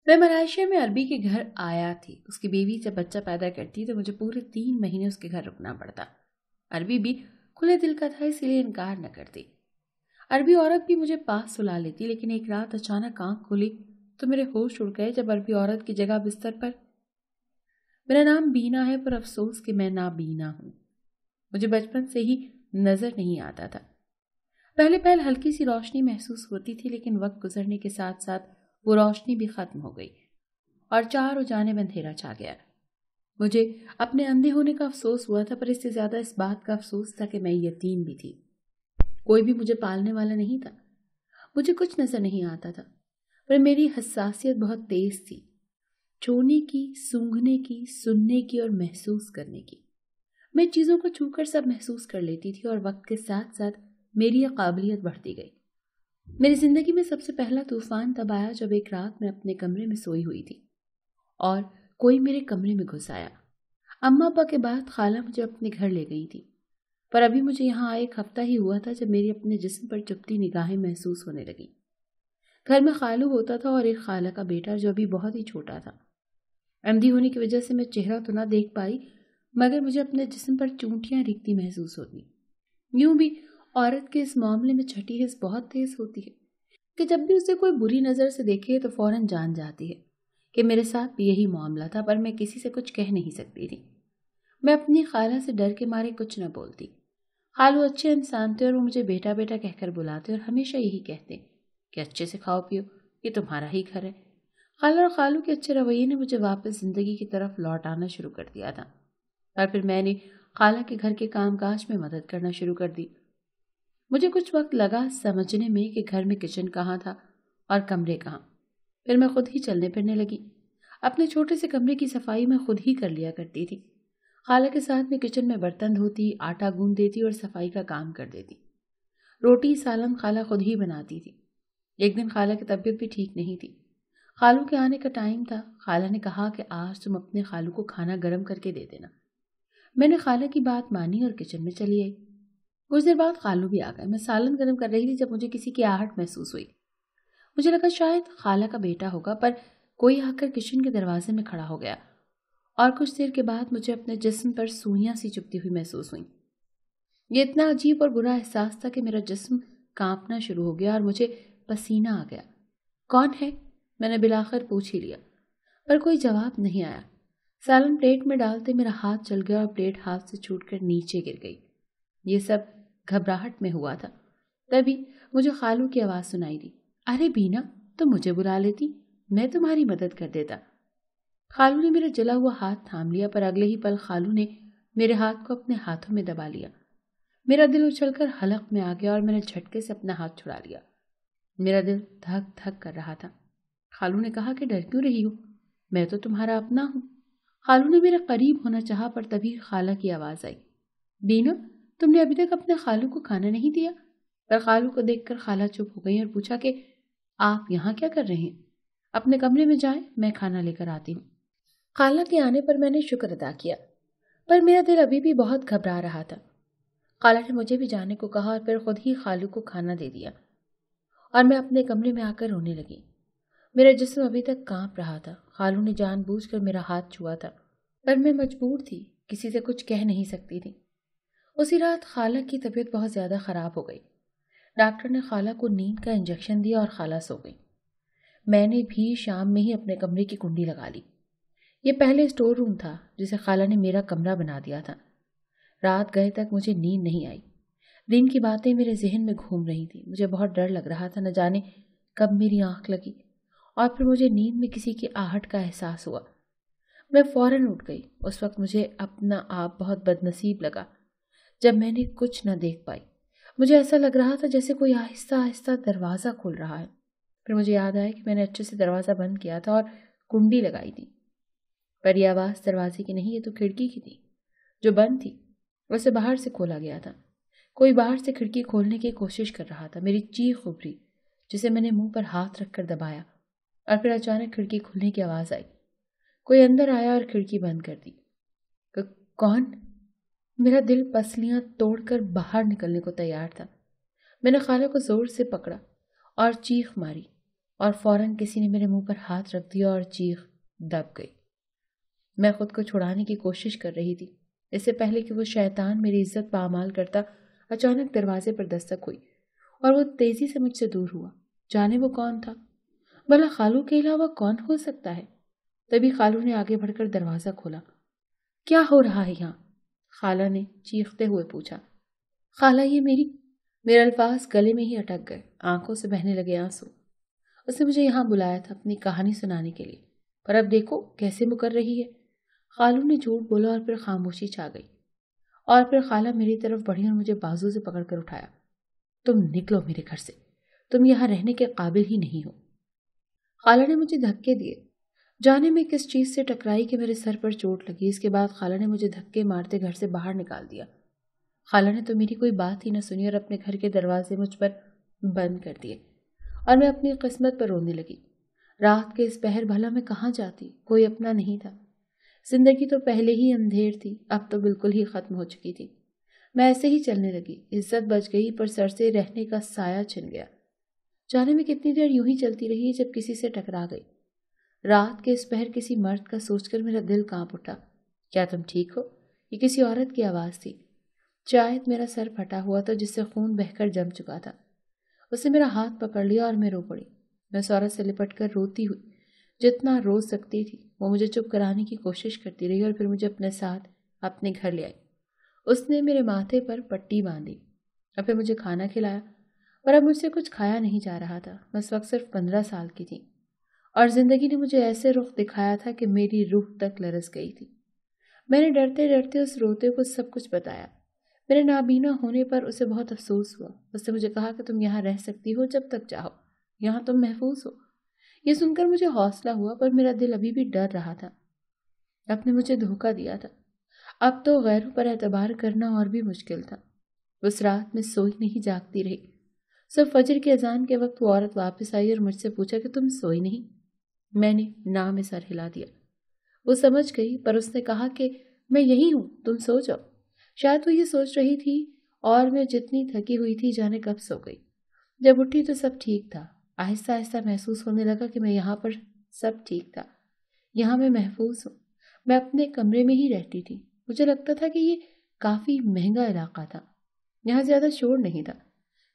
میں ملائیشیا میں عربی کے گھر آیا تھی. اس کی بیوی جب بچہ پیدا کرتی تو مجھے پورے 3 مہینے اس کے گھر رکنا پڑتا. عربی بھی کھلے دل کا تھا، اس لیے انکار نہ کرتی. عربی عورت بھی مجھے پاس سلا لیتی، لیکن ایک رات اچانک آنکھ کھلی تو میرے ہوش اڑ گئے جب عربی عورت کی جگہ بستر پر میرا نام بینا ہے، پر افسوس کہ میں نابینا ہوں. مجھے بچپن سے ہی نظر نہیں آتا تھا. پہلے پہل ہلکی سی روشنی محسوس ہوتی تھی، لیکن وقت گزرنے کے ساتھ ساتھ وہ روشنی بھی ختم ہو گئی اور چاروں جانب اندھیرا چھا گیا. مجھے اپنے اندھے ہونے کا افسوس ہوا تھا، پر اس سے زیادہ اس بات کا افسوس تھا کہ میں یتیم بھی تھی. کوئی بھی مجھے پالنے والا نہیں تھا. مجھے کچھ نظر نہیں آتا تھا، پر میری حساسیت بہت تیز تھی، چھونے کی، سونگھنے کی، سننے کی اور محسوس کرنے کی. میں چیزوں کو چھو کر سب محسوس کر لیتی تھی اور وقت کے ساتھ ساتھ میری یہ قابلیت بڑھتی گئی. میری زندگی میں سب سے پہلا طوفان تب آیا جب ایک رات میں اپنے کمرے میں سوئی ہوئی تھی اور کوئی میرے کمرے میں گھس آیا. اماں ابا کے بعد خالہ مجھے اپنے گھر لے گئی تھی، پر ابھی مجھے یہاں آئے 1 ہفتہ ہی ہوا تھا جب میری اپنے جسم پر چپتی نگاہیں محسوس ہونے لگی. گھر میں خالو ہوتا تھا اور ایک خالہ کا بیٹا جو ابھی بہت ہی چھوٹا تھا. اندھی ہونے کی وجہ سے میں چہرہ تو نہ دیکھ پائی، مگر مجھے اپنے جسم پر چونٹیاں ریگتی محسوس ہوتی. یوں بھی عورت کے اس معاملے میں چھٹی حس بہت تیز ہوتی ہے کہ جب بھی اسے کوئی بری نظر سے دیکھے تو فوراً جان جاتی ہے کہ میرے ساتھ بھی یہی معاملہ تھا، پر میں کسی سے کچھ کہہ نہیں سکتی تھی. میں اپنی خالہ سے ڈر کے مارے کچھ نہ بولتی. خالو اچھے انسان تھے اور وہ مجھے بیٹا بیٹا کہہ کر بلاتے اور ہمیشہ یہی کہتے کہ اچھے سے کھاؤ پیو، یہ تمہارا ہی گھر ہے. خالہ اور خالو کے اچھے رویے نے مجھے واپس زندگی کی طرف لوٹ آنا شروع کر دیا تھا، اور پھر میں نے خالہ کے گھر کے کام کاج میں مدد کرنا شروع کر دی. مجھے کچھ وقت لگا سمجھنے میں کہ گھر میں کچن کہاں تھا اور کمرے کہاں. پھر میں خود ہی چلنے پھرنے لگی. اپنے چھوٹے سے کمرے کی صفائی میں خود ہی کر لیا کرتی تھی. خالہ کے ساتھ میں کچن میں برتن دھوتی، آٹا گوندھ دیتی اور صفائی کا کام کر دیتی. روٹی سالن خالہ خود ہی بناتی تھی. ایک دن خالہ کی طبیعت بھی ٹھیک نہیں تھی. خالو کے آنے کا ٹائم تھا. خالہ نے کہا کہ آج تم اپنے خالو کو کھانا گرم کر کے دے دینا. میں نے خالہ کی بات مانی اور کچن میں چلی آئی. کچھ دیر بعد خالو بھی آ گئے. میں سالن گرم کر رہی تھی جب مجھے کسی کی آہٹ محسوس ہوئی. مجھے لگا شاید خالہ کا بیٹا ہوگا، پر کوئی آ کر کچن کے دروازے میں کھڑا ہو گیا اور کچھ دیر کے بعد مجھے اپنے جسم پر سوئیاں سی چبھتی ہوئی محسوس ہوئیں. یہ اتنا عجیب اور برا احساس تھا کہ میرا جسم کانپنا شروع ہو گیا اور مجھے پسینہ آ گیا. کون ہے؟ میں نے بالآخر پوچھ ہی لیا، پر کوئی جواب نہیں آیا. سالن پلیٹ میں ڈالتے میرا ہاتھ چل گیا اور پلیٹ ہاتھ سے چھوٹ کر نیچے گر گئی. یہ سب گھبراہٹ میں ہوا تھا. تبھی مجھے خالو کی آواز سنائی دی. ارے بینا، تم مجھے بلا لیتی، میں تمہاری مدد کر دیتا. خالو نے میرا جلا ہوا ہاتھ تھام لیا، پر اگلے ہی پل خالو نے میرے ہاتھ کو اپنے ہاتھوں میں دبا لیا. میرا دل اچھل کر حلق میں آ گیا اور میں نے جھٹکے سے اپنا ہاتھ چھڑا لیا. میرا دل دھک دھک کر رہا تھا. خالو نے کہا کہ ڈر کیوں رہی ہو، میں تو تمہارا اپنا ہوں. خالو نے میرے قریب ہونا چاہا، پر تبھی خالہ کی آواز آئی. بینا، تم نے ابھی تک اپنے خالو کو کھانا نہیں دیا؟ پر خالو کو دیکھ کر خالہ چپ ہو گئی اور پوچھا کہ آپ یہاں کیا کر رہے ہیں؟ اپنے کمرے میں جائیں، میں کھانا لے کر آتی ہوں. خالہ کے آنے پر میں نے شکر ادا کیا، پر میرا دل ابھی بھی بہت گھبرا رہا تھا. خالہ نے مجھے بھی جانے کو کہا اور پھر خود ہی خالو کو کھانا دے دیا اور میں اپنے کمرے میں آ کر رونے لگی. میرا جسم ابھی تک کانپ رہا تھا. خالو نے جان بوجھ کر میرا ہاتھ چھوا تھا، پر میں مجبور تھی، کسی سے کچھ کہہ نہیں سکتی تھی. اسی رات خالہ کی طبیعت بہت زیادہ خراب ہو گئی. ڈاکٹر نے خالہ کو نیند کا انجیکشن دیا اور خالہ سو گئی. میں نے بھی شام میں ہی اپنے کمرے کی کنڈی لگا لی. یہ پہلے اسٹور روم تھا جسے خالہ نے میرا کمرہ بنا دیا تھا. رات گئے تک مجھے نیند نہیں آئی. دن کی باتیں میرے ذہن میں گھوم رہی تھی. مجھے بہت ڈر لگ رہا تھا، نہ جانے کب میری آنکھ لگی اور پھر مجھے نیند میں کسی کی آہٹ کا احساس ہوا. میں فوراً اٹھ گئی. اس وقت مجھے اپنا آپ بہت بدنصیب لگا جب میں نے کچھ نہ دیکھ پائی. مجھے ایسا لگ رہا تھا جیسے کوئی آہستہ آہستہ دروازہ کھول رہا ہے. پھر مجھے یاد آیا کہ میں نے اچھے سے دروازہ بند کیا تھا اور کنڈی لگائی تھی. پر یہ آواز دروازے کی نہیں، یہ تو کھڑکی کی تھی جو بند تھی. اسے باہر سے کھولا گیا تھا. کوئی باہر سے کھڑکی کھولنے کی کوشش کر رہا تھا. میری چیخ ابھری جسے میں نے منہ پر ہاتھ رکھ کر دبایا اور پھر اچانک کھڑکی کھلنے کی آواز آئی. کوئی اندر آیا اور کھڑکی بند کر دی. کون؟ میرا دل پسلیاں توڑ کر باہر نکلنے کو تیار تھا. میں نے خالہ کو زور سے پکڑا اور چیخ ماری اور فوراً کسی نے میرے منہ پر ہاتھ رکھ دیا اور چیخ دب گئی۔ میں خود کو چھڑانے کی کوشش کر رہی تھی، اس سے پہلے کہ وہ شیطان میری عزت پامال کرتا اچانک دروازے پر دستک ہوئی اور وہ تیزی سے مجھ سے دور ہوا۔ جانے وہ کون تھا؟ بھلا خالو کے علاوہ کون ہو سکتا ہے؟ تبھی خالو نے آگے بڑھ کر دروازہ کھولا۔ کیا ہو رہا ہے یہاں؟ خالہ نے چیختے ہوئے پوچھا۔ خالہ یہ میرے الفاظ گلے میں ہی اٹک گئے، آنکھوں سے بہنے لگے آنسو۔ اس نے مجھے یہاں بلایا تھا اپنی کہانی سنانے کے لیے، پر اب دیکھو کیسے مکر رہی ہے۔ خالو نے جھوٹ بولا اور پھر خاموشی چھا گئی، اور پھر خالہ میری طرف بڑھی اور مجھے بازو سے پکڑ کر اٹھایا۔ تم نکلو میرے گھر سے، تم یہاں رہنے کے قابل ہی نہیں ہو۔ خالہ نے مجھے دھکے دیے، جانے میں کس چیز سے ٹکرائی کہ میرے سر پر چوٹ لگی۔ اس کے بعد خالہ نے مجھے دھکے مارتے گھر سے باہر نکال دیا۔ خالہ نے تو میری کوئی بات ہی نہ سنی اور اپنے گھر کے دروازے مجھ پر بند کر دیے، اور میں اپنی قسمت پر رونے لگی۔ رات کے اس پہر بھلا میں کہاں جاتی؟ کوئی اپنا نہیں تھا۔ زندگی تو پہلے ہی اندھیر تھی، اب تو بالکل ہی ختم ہو چکی تھی۔ میں ایسے ہی چلنے لگی، عزت بچ گئی پر سر سے رہنے کا سایہ چھن گیا۔ جانے میں کتنی دیر یوں ہی چلتی رہی جب کسی سے ٹکرا گئی۔ رات کے اس پہر کسی مرد کا سوچ کر میرا دل کانپ اٹھا۔ کیا تم ٹھیک ہو؟ یہ کسی عورت کی آواز تھی۔ شاید میرا سر پھٹا ہوا تھا جس سے خون بہہ کر جم چکا تھا۔ اس نے میرا ہاتھ پکڑ لیا اور میں رو پڑی۔ میں اس عورت سے لپٹ کر روتی ہوئی جتنا رو سکتی تھی۔ وہ مجھے چپ کرانے کی کوشش کرتی رہی اور پھر مجھے اپنے ساتھ اپنے گھر لے آئی۔ اس نے میرے ماتھے پر پٹی باندھی اور پھر مجھے کھانا کھلایا، پر اب مجھ سے کچھ کھایا نہیں جا رہا تھا۔ میں اس وقت صرف 15 سال کی تھی اور زندگی نے مجھے ایسے رخ دکھایا تھا کہ میری روح تک لرز گئی تھی۔ میں نے ڈرتے ڈرتے اس روتے کو سب کچھ بتایا۔ میرے نابینا ہونے پر اسے بہت افسوس ہوا۔ اس نے مجھے کہا کہ تم یہاں رہ سکتی ہو جب تک چاہو، یہاں تم محفوظ ہو۔ یہ سن کر مجھے حوصلہ ہوا، پر میرا دل ابھی بھی ڈر رہا تھا۔ اب نے مجھے دھوکہ دیا تھا۔ اب تو غیروں پر اعتبار کرنا اور بھی مشکل تھا۔ اس رات میں سوئی نہیں، جاگتی رہی۔ صرف فجر کی اذان کے وقت وہ عورت واپس آئی اور مجھ سے پوچھا کہ تم سوئی نہیں؟ میں نے نہ میں سر ہلا دیا۔ وہ سمجھ گئی، پر اس نے کہا کہ میں یہی ہوں، تم سو جاؤ۔ شاید وہ یہ سوچ رہی تھی، اور میں جتنی تھکی ہوئی تھی جانے کب سو گئی۔ جب اٹھی تو سب ٹھیک تھا۔ آہستہ آہستہ محسوس ہونے لگا کہ میں یہاں پر سب ٹھیک تھا، یہاں میں محفوظ ہوں۔ میں اپنے کمرے میں ہی رہتی تھی۔ مجھے لگتا تھا کہ یہ کافی مہنگا علاقہ تھا، یہاں زیادہ شور نہیں تھا۔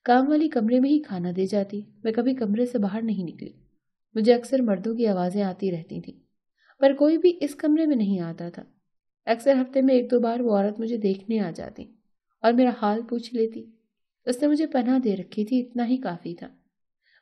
کام والی کمرے میں ہی کھانا دے جاتی، میں کبھی کمرے سے باہر نہیں نکلی۔ مجھے اکثر مردوں کی آوازیں آتی رہتی تھیں، پر کوئی بھی اس کمرے میں نہیں آتا تھا۔ اکثر ہفتے میں 1-2 بار وہ عورت مجھے دیکھنے آ جاتی اور میرا حال پوچھ لیتی۔ اس نے مجھے پناہ دے رکھی تھی، اتنا ہی کافی تھا۔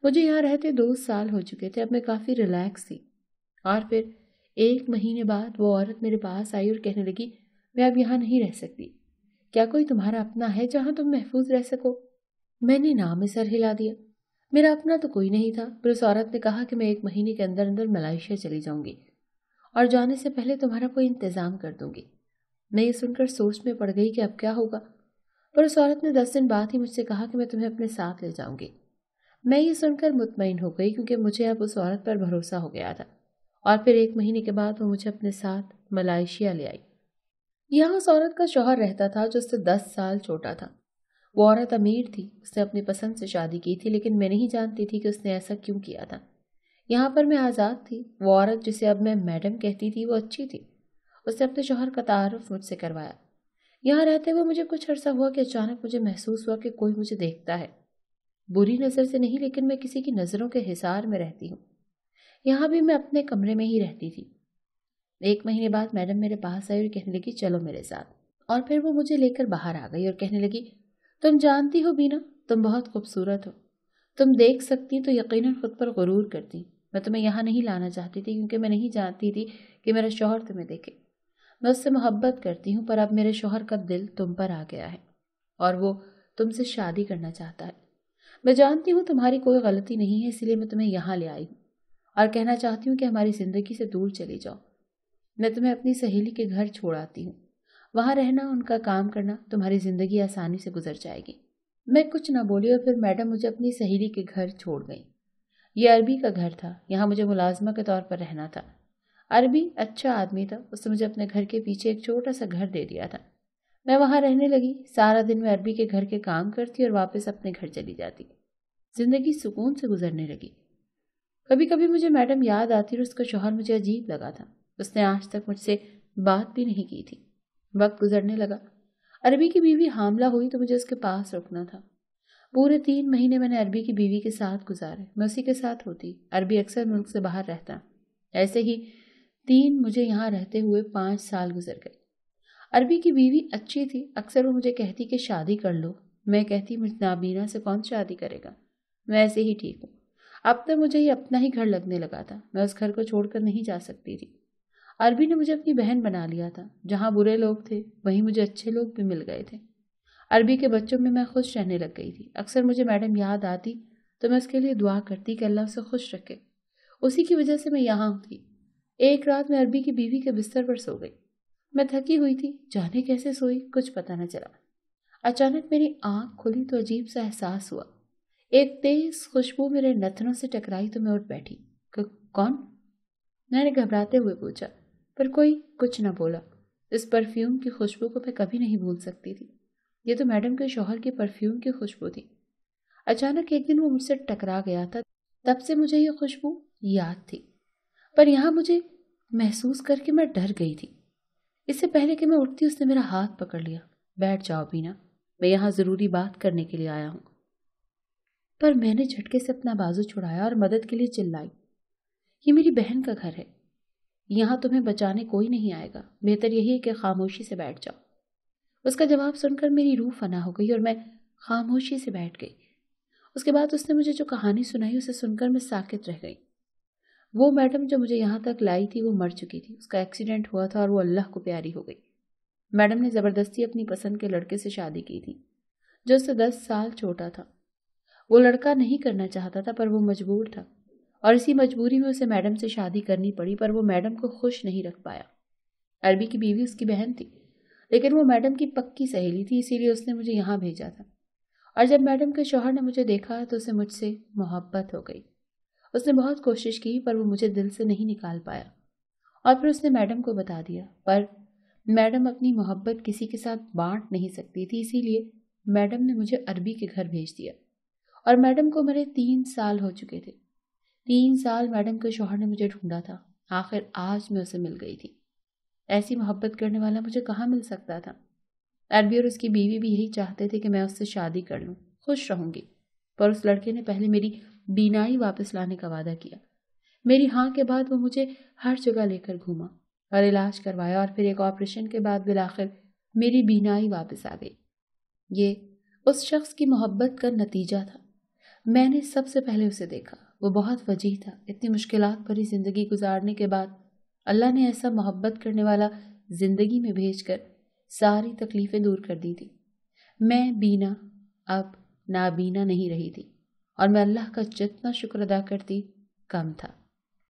مجھے یہاں رہتے 2 سال ہو چکے تھے، اب میں کافی ریلیکس تھی۔ اور پھر 1 مہینے بعد وہ عورت میرے پاس آئی اور کہنے لگی، میں اب یہاں نہیں رہ سکتی، کیا کوئی تمہارا اپنا ہے جہاں تم محفوظ رہ سکو؟ میں نے نام میں سر ہلا دیا۔ میرا اپنا تو کوئی نہیں تھا، پھر اس عورت نے کہا کہ میں 1 مہینے کے اندر اندر ملائیشیا چلی جاؤں گی اور جانے سے پہلے تمہارا کوئی انتظام کر دوں گی۔ میں یہ سن کر سوچ میں پڑ گئی کہ اب کیا ہوگا، پر اس عورت نے 10 دن بعد ہی مجھ سے کہا کہ میں تمہیں اپنے ساتھ لے جاؤں گی۔ میں یہ سن کر مطمئن ہو گئی کیونکہ مجھے اب اس عورت پر بھروسہ ہو گیا تھا، اور پھر 1 مہینے کے بعد وہ مجھے اپنے ساتھ ملائیشیا لے آئی۔ یہاں اس عورت کا شوہر رہتا تھا جو اس سے 10 سال چھوٹا تھا۔ وہ عورت امیر تھی، اس نے اپنی پسند سے شادی کی تھی، لیکن میں نہیں جانتی تھی کہ اس نے ایسا کیوں کیا تھا۔ یہاں پر میں آزاد تھی۔ وہ عورت جسے اب میں میڈم کہتی تھی وہ اچھی تھی۔ اس نے اپنے شوہر کا تعارف مجھ سے کروایا۔ یہاں رہتے ہوئے مجھے کچھ عرصہ ہوا کہ اچانک مجھے محسوس ہوا کہ کوئی مجھے دیکھتا ہے، بری نظر سے نہیں، لیکن میں کسی کی نظروں کے حصار میں رہتی ہوں۔ یہاں بھی میں اپنے کمرے میں ہی رہتی تھی۔ 1 مہینے بعد میڈم میرے پاس آئی اور کہنے لگی چلو میرے ساتھ، اور پھر وہ مجھے لے کر باہر آ گئی اور کہنے لگی تم جانتی ہو بینا، تم بہت خوبصورت ہو، تم دیکھ سکتی تو یقیناً خود پر غرور کرتی۔ میں تمہیں یہاں نہیں لانا چاہتی تھی کیونکہ میں نہیں جانتی تھی کہ میرا شوہر تمہیں دیکھے۔ میں اس سے محبت کرتی ہوں، پر اب میرے شوہر کا دل تم پر آ گیا ہے اور وہ تم سے شادی کرنا چاہتا ہے۔ میں جانتی ہوں تمہاری کوئی غلطی نہیں ہے، اس لیے میں تمہیں یہاں لے آئی ہوں اور کہنا چاہتی ہوں کہ ہماری زندگی سے دور چلی جاؤ۔ میں تمہیں اپنی سہیلی کے گھر چھوڑ آتی ہوں، وہاں رہنا، ان کا کام کرنا، تمہاری زندگی آسانی سے گزر جائے گی۔ میں کچھ نہ بولی اور پھر میڈم مجھے اپنی سہیلی کے گھر چھوڑ گئی۔ یہ عربی کا گھر تھا، یہاں مجھے ملازمہ کے طور پر رہنا تھا۔ عربی اچھا آدمی تھا، اس نے مجھے اپنے گھر کے پیچھے ایک چھوٹا سا گھر دے دیا تھا۔ میں وہاں رہنے لگی، سارا دن میں عربی کے گھر کے کام کرتی اور واپس اپنے گھر چلی جاتی۔ زندگی سکون سے گزرنے لگی۔ کبھی کبھی مجھے میڈم یاد آتی اور اس کا شوہر مجھے عجیب لگا تھا. اس نے آج تک مجھ سے بات بھی نہیں کی تھی. وقت گزرنے لگا. عربی کی بیوی حاملہ ہوئی تو مجھے اس کے پاس رکنا تھا. پورے 3 مہینے میں نے عربی کی بیوی کے ساتھ گزارے. میں اسی کے ساتھ ہوتی. عربی اکثر ملک سے باہر رہتا. ایسے ہی 3 مجھے یہاں رہتے ہوئے 5 سال گزر گئے. عربی کی بیوی اچھی تھی. اکثر وہ مجھے کہتی کہ شادی کر لو. میں کہتی مجھ نابینا سے کون شادی کرے گا، میں ایسے ہی ٹھیک ہوں. اب تک مجھے یہ اپنا ہی گھر لگنے لگا تھا. میں اس گھر کو چھوڑ کر نہیں جا سکتی تھی. عربی نے مجھے اپنی بہن بنا لیا تھا. جہاں برے لوگ تھے وہیں مجھے اچھے لوگ بھی مل گئے تھے. عربی کے بچوں میں خوش رہنے لگ گئی تھی. اکثر مجھے میڈم یاد آتی تو میں اس کے لیے دعا کرتی کہ اللہ اسے خوش رکھے. اسی کی وجہ سے میں یہاں تھی. ایک رات میں عربی کی بیوی کے بستر پر سو گئی. میں تھکی ہوئی تھی. جانے کیسے سوئی کچھ پتہ نہ چلا. اچانک میری آنکھ کھلی تو عجیب سا احساس ہوا. ایک تیز خوشبو میرے نتنوں سے ٹکرائی تو میں اٹھ بیٹھی. کون؟ میں نے گھبراتے ہوئے پوچھا، پر کوئی کچھ نہ بولا. اس پرفیوم کی خوشبو کو میں کبھی نہیں بھول سکتی تھی. یہ تو میڈم کے شوہر کی پرفیوم کی خوشبو تھی. اچانک ایک دن وہ مجھ سے ٹکرا گیا تھا. تب سے مجھے یہ خوشبو یاد تھی. پر یہاں مجھے محسوس کر کے میں ڈر گئی تھی. اس سے پہلے کہ میں اٹھتی اس نے میرا ہاتھ پکڑ لیا. بیٹھ جاؤ بینا، میں یہاں ضروری بات کرنے کے لیے آیا ہوں. پر میں نے جھٹکے سے اپنا بازو چھڑایا اور مدد کے لیے چلائی. یہ میری بہن کا گھر ہے. یہاں تمہیں بچانے کوئی نہیں آئے گا. بہتر یہی ہے کہ خاموشی سے بیٹھ جاؤ. اس کا جواب سن کر میری روح فنا ہو گئی اور میں خاموشی سے بیٹھ گئی. اس کے بعد اس نے مجھے جو کہانی سنائی اسے سن کر میں ساکت رہ گئی. وہ میڈم جو مجھے یہاں تک لائی تھی وہ مر چکی تھی. اس کا ایکسیڈنٹ ہوا تھا اور وہ اللہ کو پیاری ہو گئی. میڈم نے زبردستی اپنی پسند کے لڑکے سے شادی کی تھی جو اس سے 10 سال چھوٹا تھا. وہ لڑکا نہیں کرنا چاہتا تھا پر وہ مجبور تھا اور اسی مجبوری میں اسے میڈم سے شادی کرنی پڑی. پر وہ میڈم کو خوش نہیں رکھ پایا. عربی کی بیوی اس کی بہن تھی لیکن وہ میڈم کی پکی سہیلی تھی، اسی لیے اس نے مجھے یہاں بھیجا تھا. اور جب میڈم کے شوہر نے مجھے دیکھا تو اسے مجھ سے محبت ہو گئی. اس نے بہت کوشش کی پر وہ مجھے دل سے نہیں نکال پایا. اور پھر اس نے میڈم کو بتا دیا. پر میڈم اپنی محبت کسی کے ساتھ بانٹ نہیں سکتی تھی، اسی لیے میڈم نے مجھے عربی کے گھر بھیج دیا. اور میڈم کو میرے 3 سال ہو چکے تھے. 3 سال میڈم کے شوہر نے مجھے ڈھونڈا تھا. آخر آج میں اسے مل گئی تھی. ایسی محبت کرنے والا مجھے کہاں مل سکتا تھا. عربی اور اس کی بیوی بھی یہی چاہتے تھے کہ میں اس سے شادی کر لوں، خوش رہوں گی. پر اس لڑکے نے پہلے میری بینائی واپس لانے کا وعدہ کیا. میری ہاں کے بعد وہ مجھے ہر جگہ لے کر گھوما اور علاج کروایا اور پھر ایک آپریشن کے بعد بالآخر میری بینائی واپس آ گئی. یہ اس شخص کی محبت کا نتیجہ تھا. میں نے سب سے پہلے اسے دیکھا. وہ بہت وجیح تھا. اتنی مشکلات بھری زندگی گزارنے کے بعد اللہ نے ایسا محبت کرنے والا زندگی میں بھیج کر ساری تکلیفیں دور کر دی تھی. میں بینا اب نابینا نہیں رہی تھی اور میں اللہ کا جتنا شکر ادا کرتی کم تھا.